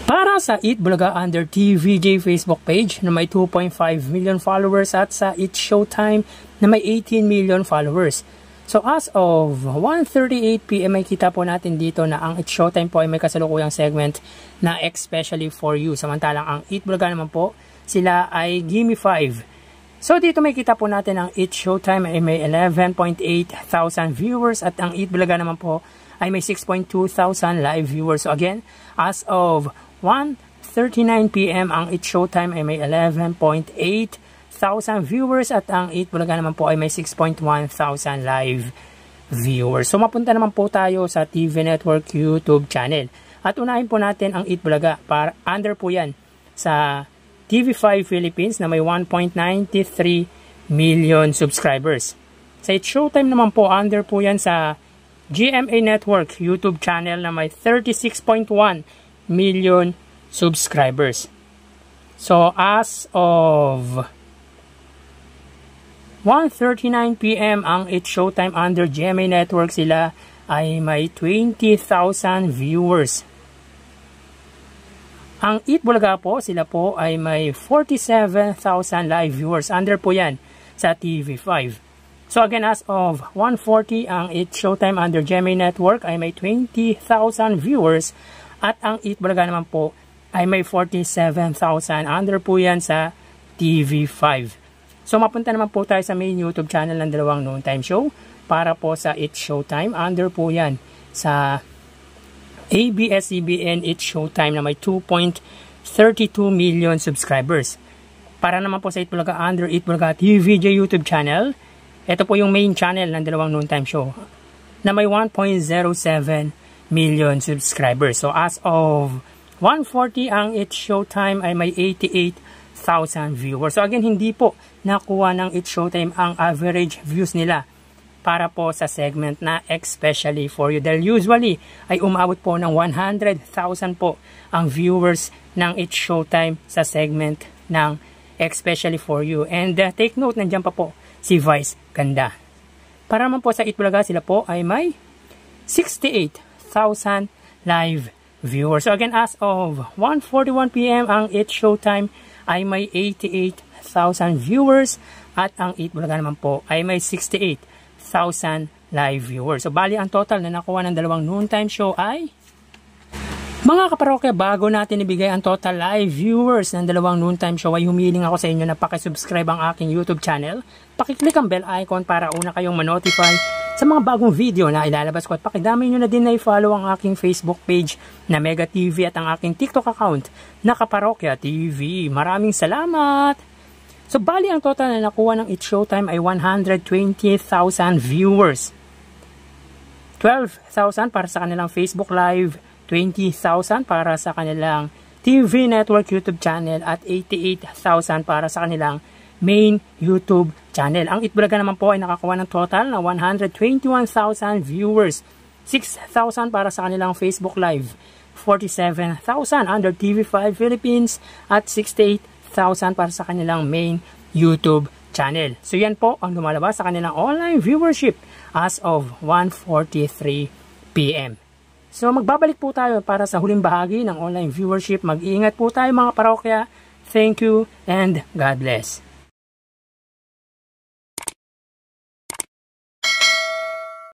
Para sa Eat Bulaga under TVJ Facebook page na may 2.5 million followers at sa Eat Showtime na may 18 million followers. So as of 1:38 PM ay kita po natin dito na ang Eat Showtime po ay may kasalukuyang segment na especially for you. Samantalang ang Eat Bulaga naman po, sila ay Gimme 5. So dito may kita po natin ang Eat Showtime ay may 11.8 thousand viewers at ang Eat Bulaga naman po ay may 6.2 thousand live viewers. So again, as of 1:39 PM ang Eat Showtime ay may 11.8 thousand viewers at ang Eat Bulaga naman po ay may 6.1 thousand live viewers. So mapunta naman po tayo sa TV Network YouTube channel. At unahin po natin ang Eat Bulaga. Para under po yan sa TV5 Philippines na may 1.93 million subscribers. Sa Eat Showtime naman po, under po yan sa GMA Network YouTube channel na may 36.1 million subscribers. So as of 1:39 PM ang Eat Showtime under GMA Network, sila ay may 20,000 viewers. Ang Eat Bulaga po, sila po ay may 47,000 live viewers. Under po yan sa TV5. So again, as of 1:40 ang Eat Showtime under GMA Network ay may 20,000 viewers. At ang Eat Bulaga naman po ay may 47,000. Under po yan sa TV5. So mapunta naman po tayo sa main YouTube channel ng dalawang noontime show. Para po sa Eat Showtime, under po yan sa ABS-CBN Eat Showtime na may 2.32 million subscribers. Para naman po sa Eat Bulaga under Eat Bulaga TVJ YouTube channel, ito po yung main channel ng dalawang noontime show na may 1.07 million subscribers. So as of 1:40 ang Eat Showtime ay may 88,000 viewers. So again, hindi po nakuha ng Eat Showtime ang average views nila para po sa segment na especially for you. Dahil usually ay umabot po ng 100,000 po ang viewers ng Eat Showtime sa segment ng especially for you. And take note, nandiyan pa po si Vice Ganda. Para naman po sa Eat Bulaga, sila po ay may 68,000 live viewers. So again, as of 1:41 PM ang Eat Showtime ay may 88,000 viewers at ang Eat Bulaga naman po ay may 68,000 live viewers. So bali ang total na nakuha ng dalawang noontime show ay, mga kaparokya, bago natin ibigay ang total live viewers ng dalawang noontime show ay humiling ako sa inyo na pakisubscribe ang aking YouTube channel. Pakiclick ang bell icon para una kayong manotify sa mga bagong video na ilalabas ko. At pakidami nyo na din na i-follow ang aking Facebook page na Mega TV at ang aking TikTok account na Kaparokya TV. Maraming salamat! So bali ang total na nakuha ng Eat Showtime ay 120,000 viewers. 12,000 para sa kanilang Facebook Live, 20,000 para sa kanilang TV Network YouTube channel at 88,000 para sa kanilang main YouTube channel. Ang Eat Bulaga naman po ay nakakuha ng total na 121,000 viewers. 6,000 para sa kanilang Facebook Live, 47,000 under TV5 Philippines at 68,000 para sa kanilang main YouTube channel. So yan po ang lumalabas sa kanilang online viewership as of 1:43 PM. So magbabalik po tayo para sa huling bahagi ng online viewership. Mag-iingat po tayo mga parokya. Thank you and God bless.